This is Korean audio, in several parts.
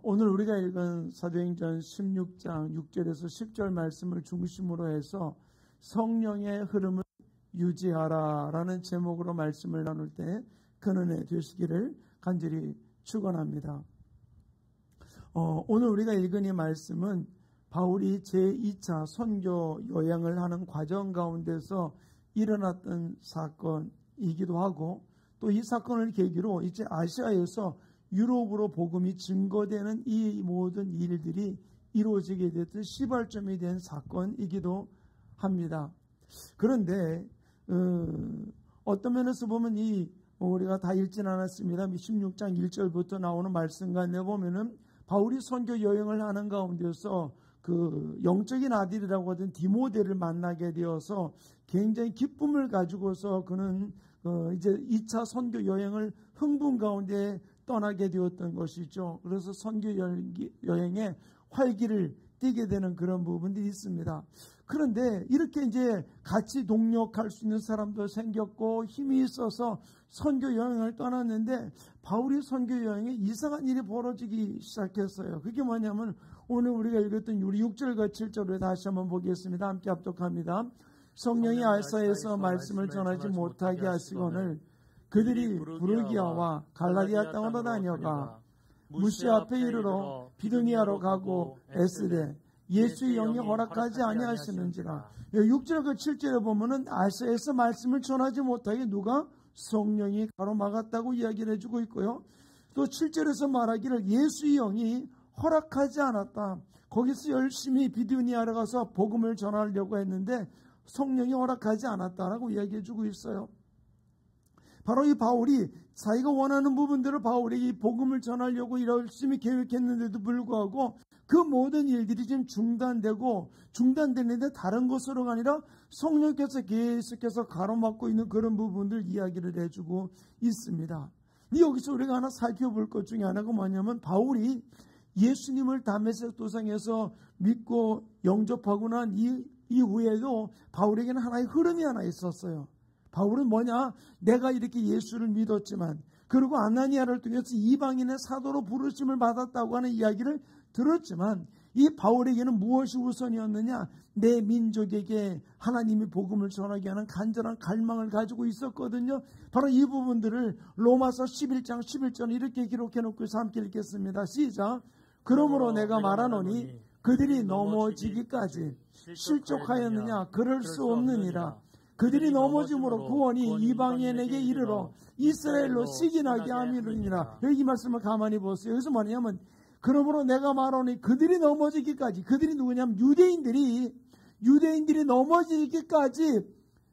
오늘 우리가 읽은 사도행전 16장 6절에서 10절 말씀을 중심으로 해서 성령의 흐름을 유지하라 라는 제목으로 말씀을 나눌 때 큰 은혜 되시기를 간절히 축원합니다. 오늘 우리가 읽은 이 말씀은 바울이 제2차 선교 여행을 하는 과정 가운데서 일어났던 사건이기도 하고, 또 이 사건을 계기로 이제 아시아에서 유럽으로 복음이 증거되는 이 모든 일들이 이루어지게 됐던 시발점이 된 사건이기도 합니다. 그런데 어떤 면에서 보면 우리가 다 읽진 않았습니다. 16장 1절부터 나오는 말씀 가운데 보면은 바울이 선교 여행을 하는 가운데서 그 영적인 아들이라고 하던 디모데를 만나게 되어서 굉장히 기쁨을 가지고서 그는 이제 2차 선교 여행을 흥분 가운데 떠나게 되었던 것이죠. 그래서 선교 여행에 활기를 띠게 되는 그런 부분들이 있습니다. 그런데 이렇게 이제 같이 동력할 수 있는 사람도 생겼고 힘이 있어서 선교 여행을 떠났는데 바울이 선교 여행에 이상한 일이 벌어지기 시작했어요. 그게 뭐냐면 오늘 우리가 읽었던 우리 6절과 7절을 다시 한번 보겠습니다. 함께 합독합니다. 성령이 아시아에서 말씀을 전하지 못하게 하시거늘 그들이 부르기아와 갈라디아 땅으로 다녀가 무시아 앞에 이르러 비두니아로 가고 에스데 예수의 영이 허락하지 아니하시는지라. 6절과 7절에 보면은 아시아에서 말씀을 전하지 못하게 누가? 성령이 가로막았다고 이야기를 해주고 있고요. 또 7절에서 말하기를 예수의 영이 허락하지 않았다. 거기서 열심히 비두니아로 가서 복음을 전하려고 했는데 성령이 허락하지 않았다라고 이야기해주고 있어요. 바로 이 바울이 자기가 원하는 부분들을 바울이 이 복음을 전하려고 열심히 계획했는데도 불구하고 그 모든 일들이 지금 중단되는데 다른 것으로가 아니라 성령께서 계속해서 가로막고 있는 그런 부분들 이야기를 해주고 있습니다. 여기서 우리가 하나 살펴볼 것 중에 하나가 뭐냐면 바울이 예수님을 다메섹 도상에서 믿고 영접하고 난 이후에도 바울에게는 하나의 흐름이 하나 있었어요. 바울은 뭐냐? 내가 이렇게 예수를 믿었지만 그리고 아나니아를 통해서 이방인의 사도로 부르심을 받았다고 하는 이야기를 들었지만 이 바울에게는 무엇이 우선이었느냐? 내 민족에게 하나님이 복음을 전하게 하는 간절한 갈망을 가지고 있었거든요. 바로 이 부분들을 로마서 11장 11절 이렇게 기록해 놓고 함께 읽겠습니다. 시작. 그러므로 내가 말하노니 그들이 넘어지기까지 실족하였느냐? 그럴 수 없느니라. 그들이 넘어짐으로 구원이 이방인에게 이르러 이스라엘로 시기나게 함이니라. 여기 이 말씀을 가만히 보세요. 여기서 뭐냐면 그러므로 내가 말하니 그들이 넘어지기까지, 그들이 누구냐면 유대인들이 넘어지기까지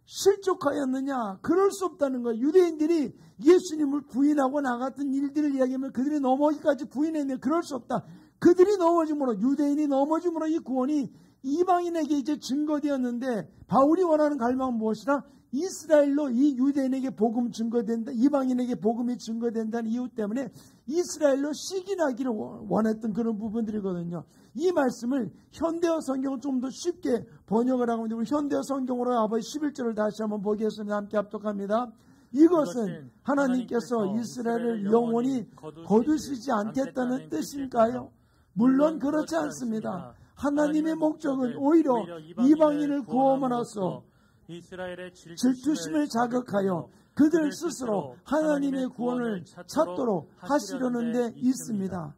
실족하였느냐? 그럴 수 없다는 거예요. 유대인들이 예수님을 부인하고 나갔던 일들을 이야기하면 그들이 넘어지기까지 부인했는데 그럴 수 없다. 그들이 넘어짐으로, 유대인이 넘어짐으로 이 구원이 이방인에게 이제 증거되었는데 바울이 원하는 갈망은 무엇이라? 이스라엘로 이 유대인에게 복음 증거된다, 이방인에게 복음이 증거된다는 이유 때문에 이스라엘로 시기나기를 원했던 그런 부분들이거든요. 이 말씀을 현대어 성경은 좀 더 쉽게 번역을 하고 있는데 우리 현대어 성경으로 아버지 11절을 다시 한번 보겠습니다. 함께 합독합니다. 이것은 하나님께서 이스라엘을 영원히 거두시지 않겠다는 뜻인가요? 물론 그렇지 않습니다. 하나님의 목적은 오히려 이방인을 구원함으로써 이스라엘의 질투심을 자극하여 그들 스스로 하나님의 구원을 찾도록 하시려는 데 있습니다.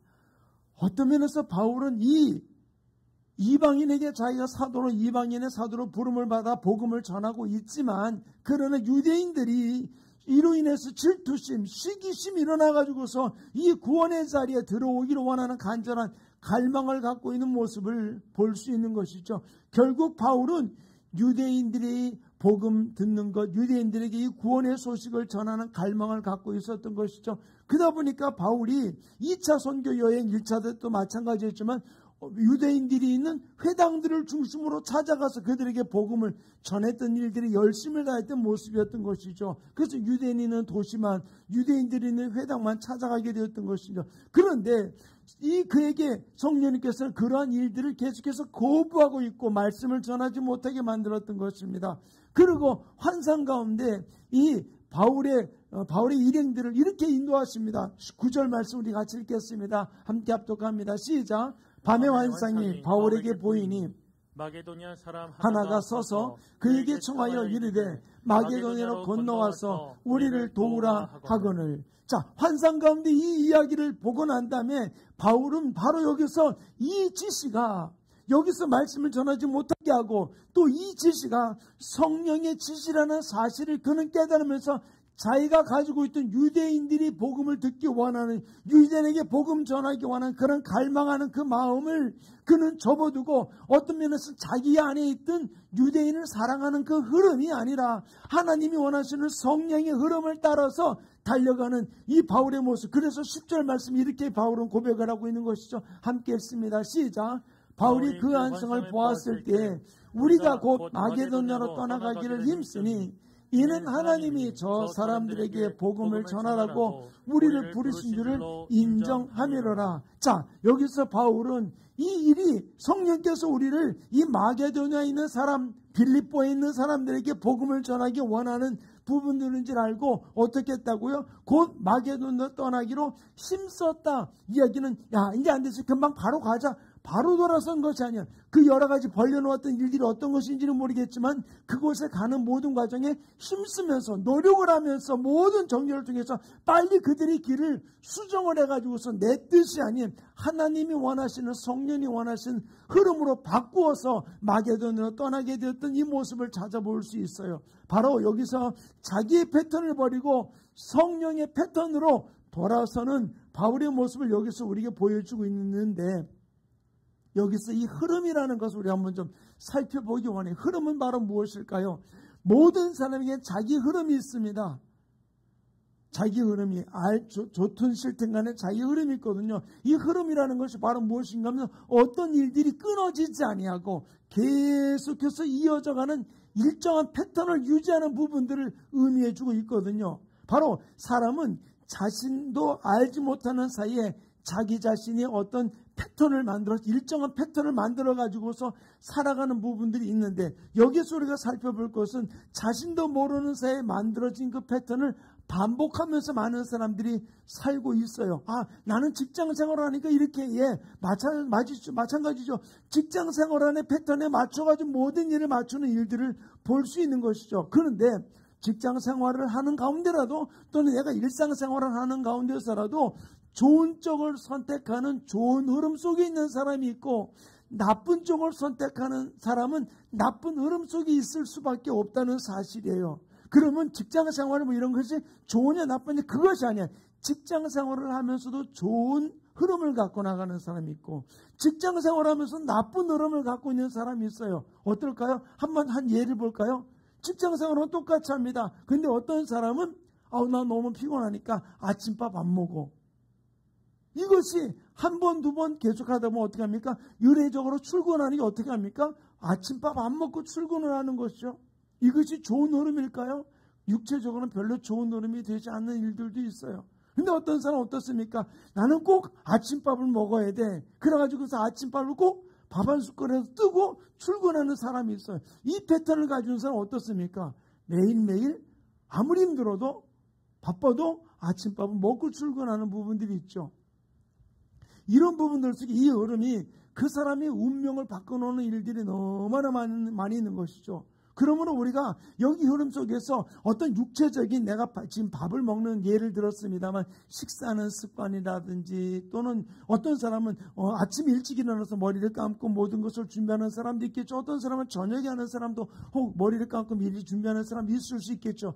어떤 면에서 바울은 이 이방인에게 자기가 사도로, 이방인의 사도로 부름을 받아 복음을 전하고 있지만 그러나 유대인들이 이로 인해서 질투심, 시기심이 일어나가지고서 이 구원의 자리에 들어오기를 원하는 간절한 갈망을 갖고 있는 모습을 볼 수 있는 것이죠. 결국 바울은 유대인들이 복음 듣는 것, 유대인들에게 이 구원의 소식을 전하는 갈망을 갖고 있었던 것이죠. 그러다 보니까 바울이 2차 선교 여행 1차 때도 마찬가지였지만 유대인들이 있는 회당들을 중심으로 찾아가서 그들에게 복음을 전했던 일들이 열심을 다했던 모습이었던 것이죠. 그래서 유대인이 있는 도시만, 유대인들이 있는 회당만 찾아가게 되었던 것이죠. 그런데 그에게 성령님께서는 그러한 일들을 계속해서 거부하고 있고 말씀을 전하지 못하게 만들었던 것입니다. 그리고 환상 가운데 이 바울의 일행들을 이렇게 인도하십니다. 9절 말씀 우리 같이 읽겠습니다. 함께 합독합니다. 시작. 밤의 환상이 바울에게 보이니 마게도냐 사람 하나가 서서 그에게 청하여 이르되 마게도냐로 건너와서 우리를 도우라 하거늘. 자, 환상 가운데 이 이야기를 보고 난 다음에 바울은 바로 여기서 이 지시가 여기서 말씀을 전하지 못하게 하고 또 이 지시가 성령의 지시라는 사실을 그는 깨달으면서 자기가 가지고 있던 유대인들이 복음을 듣기 원하는, 유대인에게 복음 전하기 원하는 그런 갈망하는 그 마음을 그는 접어두고 어떤 면에서 자기 안에 있던 유대인을 사랑하는 그 흐름이 아니라 하나님이 원하시는 성령의 흐름을 따라서 달려가는 이 바울의 모습. 그래서 10절 말씀 이렇게 바울은 고백을 하고 있는 것이죠. 함께 읽습니다. 시작. 바울이 그 환상을 보았을 때 우리가 곧 마게도냐로 떠나가기를 힘쓰니 이는 하나님이 저 사람들에게 복음을 전하라고 우리를 부르신 줄을 인정함이로라. 자, 여기서 바울은 이 일이 성령께서 우리를 이 마게도냐에 있는 사람, 빌립보에 있는 사람들에게 복음을 전하기 원하는 부분들인 줄 알고 어떻게 했다고요? 곧 마게도냐 떠나기로 힘썼다. 이야기는 이제 안 되지. 금방 바로 가자. 바로 돌아선 것이 아니야. 그 여러 가지 벌려놓았던 일들이 어떤 것인지는 모르겠지만 그곳에 가는 모든 과정에 힘쓰면서 노력을 하면서 모든 정렬을 통해서 빨리 그들의 길을 수정을 해가지고서 내 뜻이 아닌 하나님이 원하시는 성령이 원하시는 흐름으로 바꾸어서 마게도냐로 떠나게 되었던 이 모습을 찾아볼 수 있어요. 바로 여기서 자기의 패턴을 버리고 성령의 패턴으로 돌아서는 바울의 모습을 여기서 우리에게 보여주고 있는데 여기서 이 흐름이라는 것을 우리 한번 좀 살펴보기 원해요. 흐름은 바로 무엇일까요? 모든 사람에게 자기 흐름이 있습니다. 자기 흐름이 좋든 싫든 간에 자기 흐름이 있거든요. 이 흐름이라는 것이 바로 무엇인가 하면 어떤 일들이 끊어지지 아니하고 계속해서 이어져가는 일정한 패턴을 유지하는 부분들을 의미해주고 있거든요. 바로 사람은 자신도 알지 못하는 사이에 자기 자신이 어떤 패턴을 만들어 일정한 패턴을 만들어 가지고서 살아가는 부분들이 있는데 여기서 우리가 살펴볼 것은 자신도 모르는 사이에 만들어진 그 패턴을 반복하면서 많은 사람들이 살고 있어요. 나는 직장 생활을 하니까 이렇게 마찬가지죠. 직장 생활 안에 패턴에 맞춰가지고 모든 일을 맞추는 일들을 볼 수 있는 것이죠. 그런데 직장 생활을 하는 가운데라도 또는 내가 일상 생활을 하는 가운데서라도 좋은 쪽을 선택하는 좋은 흐름 속에 있는 사람이 있고 나쁜 쪽을 선택하는 사람은 나쁜 흐름 속에 있을 수밖에 없다는 사실이에요. 그러면 직장 생활 이런 것이 좋으냐 나쁘냐 그것이 아니야. 직장 생활을 하면서도 좋은 흐름을 갖고 나가는 사람이 있고 직장 생활하면서 나쁜 흐름을 갖고 있는 사람이 있어요. 어떨까요? 한 예를 볼까요? 직장 생활은 똑같이 합니다. 근데 어떤 사람은 나 너무 피곤하니까 아침밥 안 먹어. 이것이 한 번, 두 번 계속하다 보면 어떻게 합니까? 의례적으로 출근하는 게 어떻게 합니까? 아침밥 안 먹고 출근을 하는 것이죠. 이것이 좋은 흐름일까요? 육체적으로는 별로 좋은 흐름이 되지 않는 일들도 있어요. 근데 어떤 사람은 어떻습니까? 나는 꼭 아침밥을 먹어야 돼. 그래가지고서 아침밥을 꼭 밥 한 숟갈에서 뜨고 출근하는 사람이 있어요. 이 패턴을 가진 사람은 어떻습니까? 매일매일 아무리 힘들어도 바빠도 아침밥을 먹고 출근하는 부분들이 있죠. 이런 부분들 속에 이 흐름이 그 사람의 운명을 바꿔놓는 일들이 너무나 많이 있는 것이죠. 그러므로 우리가 여기 흐름 속에서 어떤 육체적인 내가 지금 밥을 먹는 예를 들었습니다만 식사하는 습관이라든지 또는 어떤 사람은 아침 일찍 일어나서 머리를 감고 모든 것을 준비하는 사람도 있겠죠. 어떤 사람은 저녁에 하는 사람도 혹 머리를 감고 미리 준비하는 사람이 있을 수 있겠죠.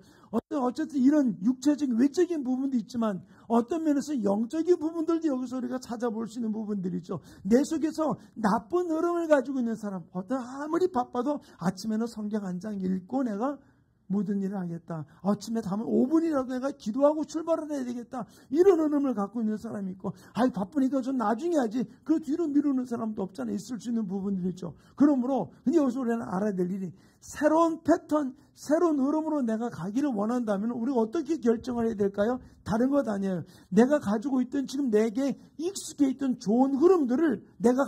어쨌든 이런 육체적인 외적인 부분도 있지만 어떤 면에서 영적인 부분들도 여기서 우리가 찾아볼 수 있는 부분들이죠. 내 속에서 나쁜 흐름을 가지고 있는 사람 아무리 바빠도 아침에는 성경 한 장 읽고 내가 모든 일을 하겠다. 아침에 다음은 5분이라도 내가 기도하고 출발을 해야 되겠다. 이런 흐름을 갖고 있는 사람이 있고 바쁘니까 좀 나중에 하지. 그 뒤로 미루는 사람도 없잖아요. 있을 수 있는 부분들이죠. 그러므로 근데 여기서 우리는 알아야 될 일이 새로운 패턴, 새로운 흐름으로 내가 가기를 원한다면 우리가 어떻게 결정을 해야 될까요? 다른 것 아니에요. 내가 가지고 있던 지금 내게 익숙해 있던 좋은 흐름들을 내가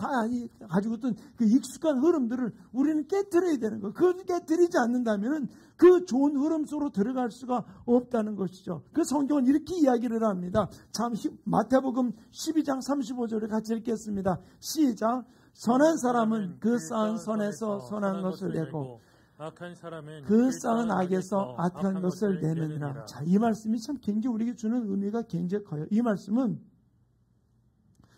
가지고 있던 그 익숙한 흐름들을 우리는 깨트려야 되는 거예요. 그걸 깨트리지 않는다면 그 좋은 흐름 속으로 들어갈 수가 없다는 것이죠. 그 성경은 이렇게 이야기를 합니다. 참 마태복음 12장 35절을 같이 읽겠습니다. 시작. 선한 사람은 그 쌓은 선에서 선한 것을 내고 악한 사람은 그 쌓은 악에서 악한 것을 내느니라. 자, 이 말씀이 참 굉장히 우리에게 주는 의미가 굉장히 커요. 이 말씀은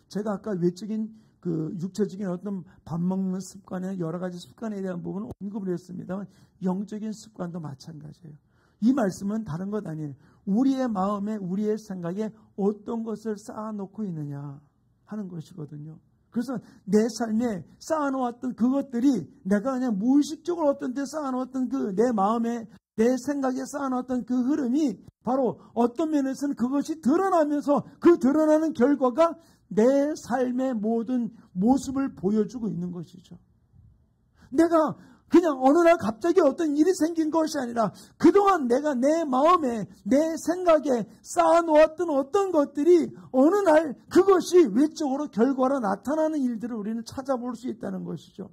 제가 아까 외적인 그 육체적인 어떤 밥 먹는 습관에 여러 가지 습관에 대한 부분을 언급을 했습니다만 영적인 습관도 마찬가지예요. 이 말씀은 다른 것 아니에요. 우리의 마음에 우리의 생각에 어떤 것을 쌓아놓고 있느냐 하는 것이거든요. 그래서 내 삶에 쌓아놓았던 그것들이 내가 그냥 무의식적으로 어떤 데 쌓아놓았던 그 내 마음에 내 생각에 쌓아놓았던 그 흐름이 바로 어떤 면에서는 그것이 드러나면서 그 드러나는 결과가 내 삶의 모든 모습을 보여주고 있는 것이죠. 내가 그냥 어느 날 갑자기 어떤 일이 생긴 것이 아니라 그동안 내가 내 마음에 내 생각에 쌓아놓았던 어떤 것들이 어느 날 그것이 외적으로 결과로 나타나는 일들을 우리는 찾아볼 수 있다는 것이죠.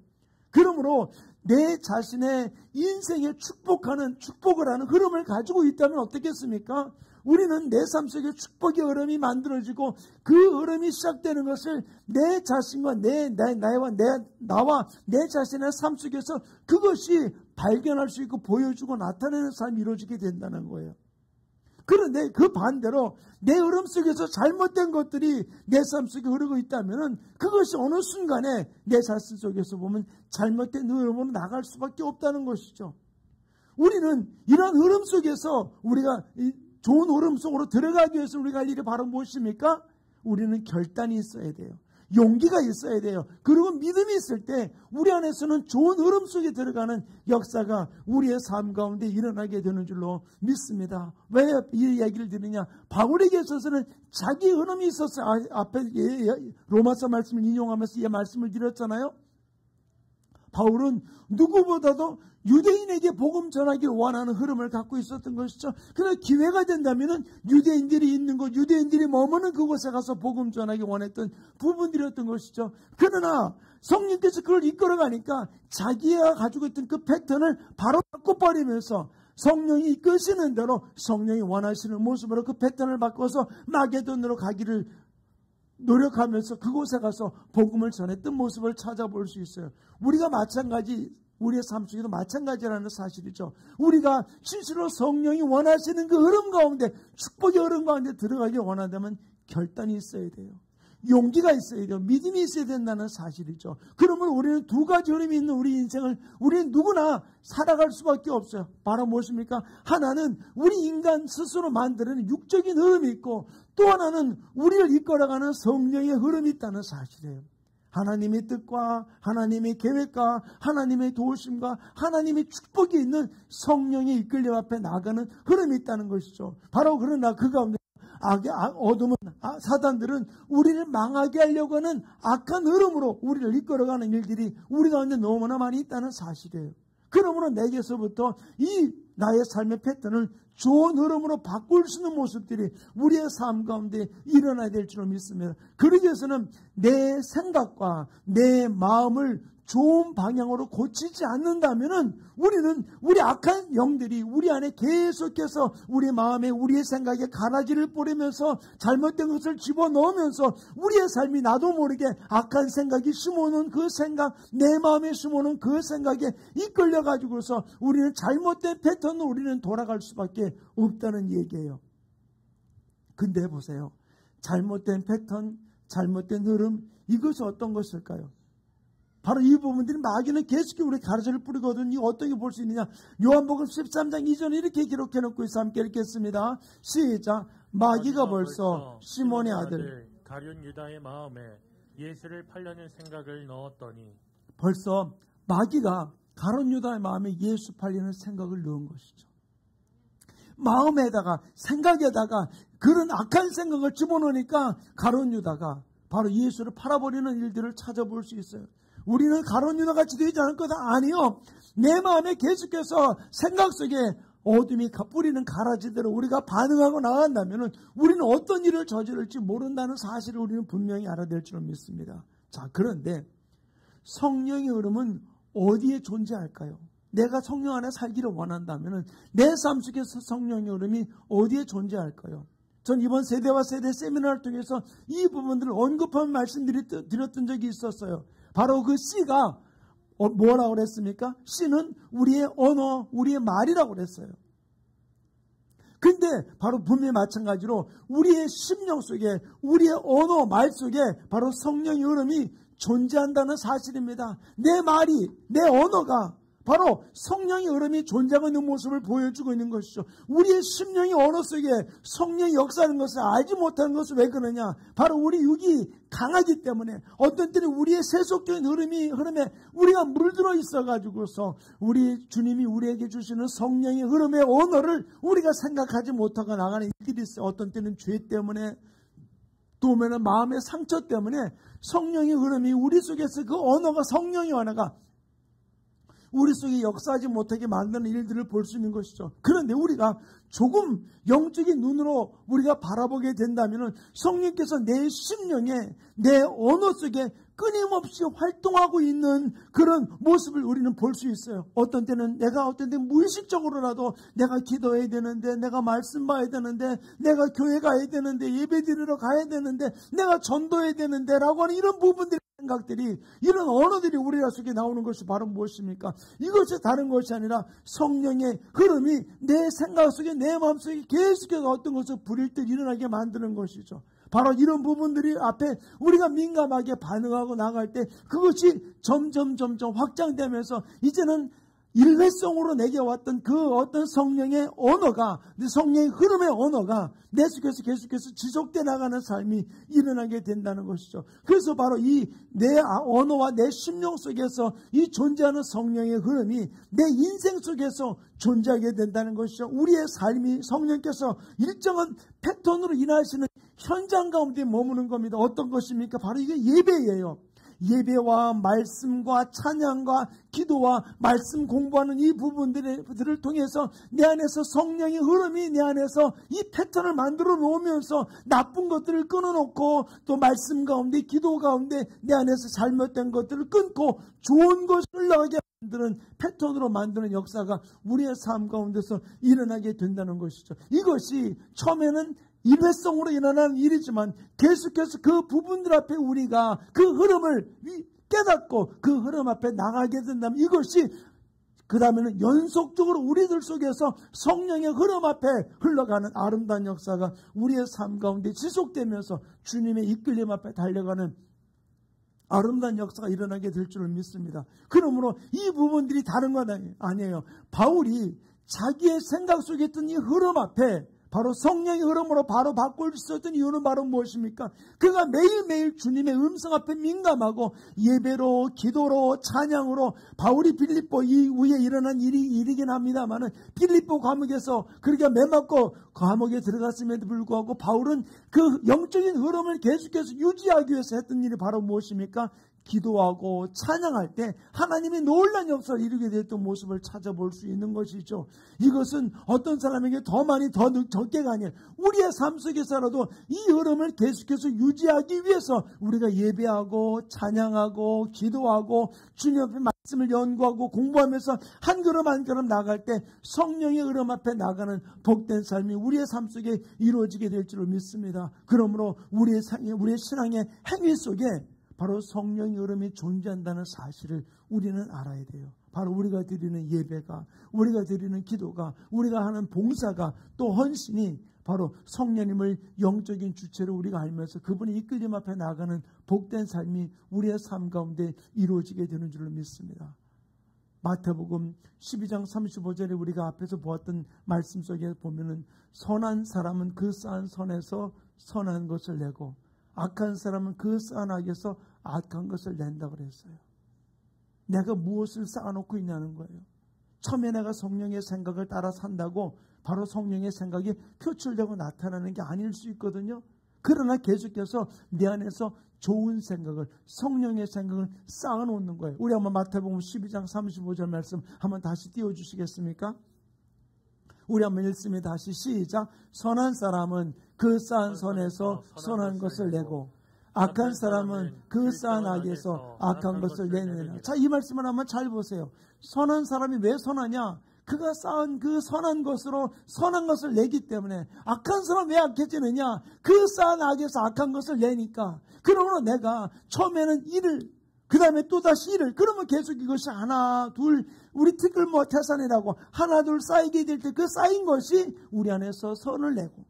그러므로 내 자신의 인생에 축복을 하는 흐름을 가지고 있다면 어떻겠습니까? 우리는 내 삶 속에 축복의 흐름이 만들어지고 그 흐름이 시작되는 것을 내 자신과 나와 내 자신의 삶 속에서 그것이 발견할 수 있고 보여주고 나타내는 삶이 이루어지게 된다는 거예요. 그런데 그 반대로 내 흐름 속에서 잘못된 것들이 내 삶 속에 흐르고 있다면 그것이 어느 순간에 내 자신 속에서 보면 잘못된 흐름으로 나갈 수밖에 없다는 것이죠. 우리는 이런 흐름 속에서 우리가 좋은 흐름 속으로 들어가기 위해서 우리가 할 일이 바로 무엇입니까? 우리는 결단이 있어야 돼요. 용기가 있어야 돼요. 그리고 믿음이 있을 때 우리 안에서는 좋은 흐름 속에 들어가는 역사가 우리의 삶 가운데 일어나게 되는 줄로 믿습니다. 왜 이 이야기를 드리냐? 바울에게 있어서는 자기 흐름이 있었어요. 앞에 로마서 말씀을 인용하면서 이 말씀을 드렸잖아요. 바울은 누구보다도 유대인에게 복음 전하기를 원하는 흐름을 갖고 있었던 것이죠. 그러나 기회가 된다면 유대인들이 있는 곳, 유대인들이 머무는 그곳에 가서 복음 전하기 원했던 부분들이었던 것이죠. 그러나 성령께서 그걸 이끌어가니까 자기가 가지고 있던 그 패턴을 바로 바꿔버리면서 성령이 이끄시는 대로 성령이 원하시는 모습으로 그 패턴을 바꿔서 마게돈으로 가기를 노력하면서 그곳에 가서 복음을 전했던 모습을 찾아볼 수 있어요. 우리가 우리의 삶 속에도 마찬가지라는 사실이죠. 우리가 실제로 성령이 원하시는 그 흐름 가운데, 축복의 흐름 가운데 들어가기 원한다면 결단이 있어야 돼요. 용기가 있어야 돼요. 믿음이 있어야 된다는 사실이죠. 그러면 우리는 두 가지 흐름이 있는 우리 인생을 우리는 누구나 살아갈 수밖에 없어요. 바로 무엇입니까? 하나는 우리 인간 스스로 만드는 육적인 흐름이 있고 또 하나는 우리를 이끌어가는 성령의 흐름이 있다는 사실이에요. 하나님의 뜻과 하나님의 계획과 하나님의 도우심과 하나님의 축복이 있는 성령의 이끌림 앞에 나가는 흐름이 있다는 것이죠. 바로 그러나 그 가운데 어둠은 사단들은 우리를 망하게 하려고 하는 악한 흐름으로 우리를 이끌어가는 일들이 우리 가운데 너무나 많이 있다는 사실이에요. 그러므로 내게서부터 이 나의 삶의 패턴을 좋은 흐름으로 바꿀 수 있는 모습들이 우리의 삶 가운데 일어나야 될 줄로 믿습니다. 그러기 위해서는 내 생각과 내 마음을 좋은 방향으로 고치지 않는다면은 우리는 우리 악한 영들이 우리 안에 계속해서 우리 마음에 우리의 생각에 가라지를 뿌리면서 잘못된 것을 집어넣으면서 우리의 삶이 나도 모르게 악한 생각이 심어놓은 그 생각, 내 마음에 심어놓은 그 생각에 이끌려가지고서 우리는 잘못된 패턴으로 우리는 돌아갈 수밖에 없다는 얘기예요. 근데 보세요. 잘못된 패턴, 잘못된 흐름, 이것이 어떤 것일까요? 바로 이 부분들이 마귀는 계속해서 우리 가르침을 뿌리거든요. 어떻게 볼 수 있느냐? 요한복음 13장 이전에 이렇게 기록해놓고 있어. 함께 읽겠습니다. 시작. 마귀가 벌써 시몬의 아들 가룟 유다의 마음에 예수를 팔려는 생각을 넣었더니 벌써 마귀가 가룟 유다의 마음에 예수 팔리는 생각을 넣은 것이죠. 마음에다가 생각에다가 그런 악한 생각을 집어넣으니까 가룟 유다가 바로 예수를 팔아버리는 일들을 찾아볼 수 있어요. 우리는 가론 유다 같이 되지 않을 거다. 아니요. 내 마음에 계속해서 생각 속에 어둠이 뿌리는 가라지대로 우리가 반응하고 나간다면 우리는 어떤 일을 저지를지 모른다는 사실을 우리는 분명히 알아야 될 줄 믿습니다. 자, 그런데 성령의 흐름은 어디에 존재할까요? 내가 성령 안에 살기를 원한다면 내 삶 속에서 성령의 흐름이 어디에 존재할까요? 전 이번 세대와 세대 세미나를 통해서 이 부분들을 언급한 말씀드렸던 적이 있었어요. 바로 그 C가 뭐라고 그랬습니까? C는 우리의 언어, 우리의 말이라고 그랬어요. 근데 바로 분명히 마찬가지로 우리의 심령 속에, 우리의 언어, 말 속에 바로 성령의 흐름이 존재한다는 사실입니다. 내 말이, 내 언어가 바로 성령의 흐름이 존재하고 있는 모습을 보여주고 있는 것이죠. 우리의 심령의 언어 속에 성령이 역사하는 것을 알지 못하는 것은 왜 그러냐? 바로 우리 육이 강하기 때문에 어떤 때는 우리의 세속적인 흐름에 우리가 물들어 있어가지고서 우리 주님이 우리에게 주시는 성령의 흐름의 언어를 우리가 생각하지 못하고 나가는 일들이 있어요. 어떤 때는 죄 때문에 또 오면은 마음의 상처 때문에 성령의 흐름이 우리 속에서 그 언어가 성령의 언어가 우리 속에 역사하지 못하게 만드는 일들을 볼 수 있는 것이죠. 그런데 우리가 조금 영적인 눈으로 우리가 바라보게 된다면 성령께서 내 심령에 내 언어 속에 끊임없이 활동하고 있는 그런 모습을 우리는 볼 수 있어요. 어떤 때는 무의식적으로라도 내가 기도해야 되는데, 내가 말씀 봐야 되는데, 내가 교회 가야 되는데, 예배 드리러 가야 되는데, 내가 전도해야 되는데 라고 하는 이런 부분들이 생각들이, 이런 언어들이 우리 속에 나오는 것이 바로 무엇입니까? 이것이 다른 것이 아니라 성령의 흐름이 내 생각 속에, 내 마음속에 계속해서 어떤 것을 부릴 때 일어나게 만드는 것이죠. 바로 이런 부분들이 앞에 우리가 민감하게 반응하고 나갈 때 그것이 점점 확장되면서 이제는 일회성으로 내게 왔던 그 어떤 성령의 언어가, 성령의 흐름의 언어가 내 속에서 계속해서 지속돼 나가는 삶이 일어나게 된다는 것이죠. 그래서 바로 이 내 언어와 내 심령 속에서 이 존재하는 성령의 흐름이 내 인생 속에서 존재하게 된다는 것이죠. 우리의 삶이 성령께서 일정한 패턴으로 인하시는 현장 가운데 머무는 겁니다. 어떤 것입니까? 바로 이게 예배예요. 예배와 말씀과 찬양과 기도와 말씀 공부하는 이 부분들을 통해서 내 안에서 성령의 흐름이 내 안에서 이 패턴을 만들어 놓으면서 나쁜 것들을 끊어놓고 또 말씀 가운데 기도 가운데 내 안에서 잘못된 것들을 끊고 좋은 것을 흘러가게 만드는 패턴으로 만드는 역사가 우리의 삶 가운데서 일어나게 된다는 것이죠. 이것이 처음에는 일회성으로 일어나는 일이지만 계속해서 그 부분들 앞에 우리가 그 흐름을 깨닫고 그 흐름 앞에 나가게 된다면 이것이 그 다음에는 연속적으로 우리들 속에서 성령의 흐름 앞에 흘러가는 아름다운 역사가 우리의 삶 가운데 지속되면서 주님의 이끌림 앞에 달려가는 아름다운 역사가 일어나게 될 줄을 믿습니다. 그러므로 이 부분들이 다른 건 아니에요. 바울이 자기의 생각 속에 있던 이 흐름 앞에 바로 성령의 흐름으로 바로 바꿀 수 있었던 이유는 바로 무엇입니까? 그가 매일매일 주님의 음성 앞에 민감하고 예배로, 기도로, 찬양으로 바울이 빌립보 이후에 일어난 일이긴 합니다만은 빌립보 감옥에서 그렇게 매맞고 감옥에 들어갔음에도 불구하고 바울은 그 영적인 흐름을 계속해서 유지하기 위해서 했던 일이 바로 무엇입니까? 기도하고 찬양할 때 하나님이 놀라운 역사를 이루게 됐던 모습을 찾아볼 수 있는 것이죠. 이것은 어떤 사람에게 더 많이 더 적게가 아니라 우리의 삶 속에서라도 이 흐름을 계속해서 유지하기 위해서 우리가 예배하고 찬양하고 기도하고 주님 앞에 말씀을 연구하고 공부하면서 한 걸음 한 걸음 나갈 때 성령의 흐름 앞에 나가는 복된 삶이 우리의 삶 속에 이루어지게 될 줄을 믿습니다. 그러므로 우리의 신앙의 행위 속에 바로 성령의 흐름이 존재한다는 사실을 우리는 알아야 돼요. 바로 우리가 드리는 예배가, 우리가 드리는 기도가, 우리가 하는 봉사가 또 헌신이 바로 성령님을 영적인 주체로 우리가 알면서 그분의 이끌림 앞에 나가는 복된 삶이 우리의 삶 가운데 이루어지게 되는 줄로 믿습니다. 마태복음 12장 35절에 우리가 앞에서 보았던 말씀 속에 보면은 선한 사람은 그 쌓은 선에서 선한 것을 내고 악한 사람은 그 쌓은 악에서 악한 것을 낸다고 그랬어요. 내가 무엇을 쌓아놓고 있냐는 거예요. 처음에 내가 성령의 생각을 따라 산다고 바로 성령의 생각이 표출되고 나타나는 게 아닐 수 있거든요. 그러나 계속해서 내 안에서 좋은 생각을, 성령의 생각을 쌓아놓는 거예요. 우리 한번 마태복음 12장 35절 말씀 한번 다시 띄워주시겠습니까? 우리 한번 읽습니다. 다시 시작. 선한 사람은 그 쌓은 선에서 선한 것을 내고 악한 사람은 그 쌓은 악에서 악한 것을 내느니라. 자, 이 말씀을 한번 잘 보세요. 선한 사람이 왜 선하냐? 그가 쌓은 그 선한 것으로 선한 것을 내기 때문에. 악한 사람 왜 악해지느냐? 그 쌓은 악에서 악한 것을 내니까. 그러므로 내가 처음에는 일을, 그 다음에 또다시 일을, 그러면 계속 이것이 하나 둘, 우리 티끌 모아 태산이라고 하나 둘 쌓이게 될 때 그 쌓인 것이 우리 안에서 선을 내고,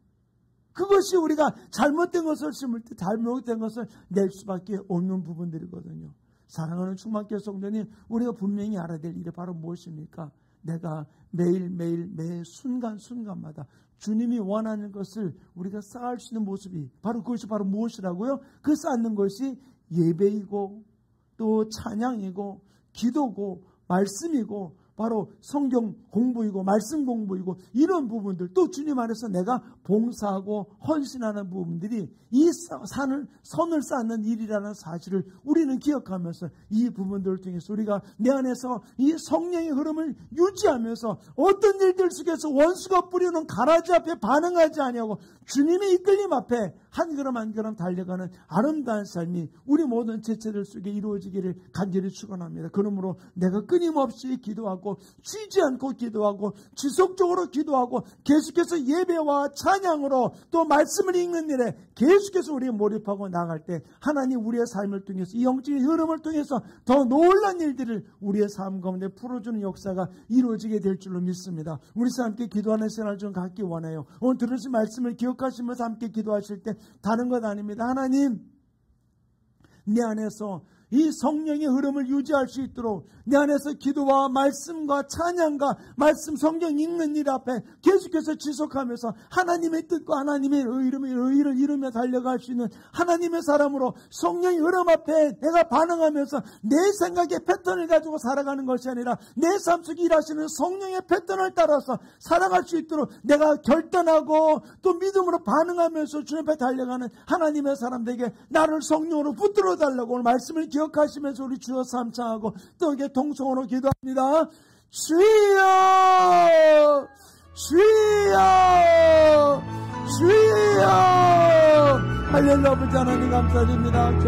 그것이 우리가 잘못된 것을 심을 때 잘못된 것을 낼 수밖에 없는 부분들이거든요. 사랑하는 충만교회 성도님, 우리가 분명히 알아야 될 일이 바로 무엇입니까? 내가 매일매일 매 순간순간마다 주님이 원하는 것을 우리가 쌓을 수 있는 모습이 바로 그것이 바로 무엇이라고요? 그 쌓는 것이 예배이고 또 찬양이고 기도고 말씀이고 바로 성경 공부이고 말씀 공부이고 이런 부분들, 또 주님 안에서 내가 봉사하고 헌신하는 부분들이 이 선을 쌓는 일이라는 사실을 우리는 기억하면서 이 부분들을 통해서 우리가 내 안에서 이 성령의 흐름을 유지하면서 어떤 일들 속에서 원수가 뿌리는 가라지 앞에 반응하지 아니하고 주님의 이끌림 앞에 한 걸음 한 걸음 달려가는 아름다운 삶이 우리 모든 지체들 속에 이루어지기를 간절히 축원합니다. 그러므로 내가 끊임없이 기도하고 쉬지 않고 기도하고 지속적으로 기도하고 계속해서 예배와 찬양으로 또 말씀을 읽는 일에 계속해서 우리가 몰입하고 나갈 때 하나님 우리의 삶을 통해서 이 영적인 흐름을 통해서 더 놀라운 일들을 우리의 삶 가운데 풀어주는 역사가 이루어지게 될 줄로 믿습니다. 우리 함께 기도하는 생활 좀 갖기 원해요. 오늘 들으신 말씀을 기억하시면서 함께 기도하실 때 다른 것 아닙니다. 하나님, 내 안에서 이 성령의 흐름을 유지할 수 있도록 내 안에서 기도와 말씀과 찬양과 말씀 성경 읽는 일 앞에 계속해서 지속하면서 하나님의 뜻과 하나님의 의를 이루며 달려갈 수 있는 하나님의 사람으로 성령의 흐름 앞에 내가 반응하면서 내 생각의 패턴을 가지고 살아가는 것이 아니라 내 삶 속에 일하시는 성령의 패턴을 따라서 살아갈 수 있도록 내가 결단하고 또 믿음으로 반응하면서 주님 앞에 달려가는 하나님의 사람들에게 나를 성령으로 붙들어 달라고 오늘 말씀을 기억하시면서 우리 주여 삼창하고 또 이게 통성으로 기도합니다. 주여, 주여, 주여. 할렐루야. 아버지 하나님 감사드립니다.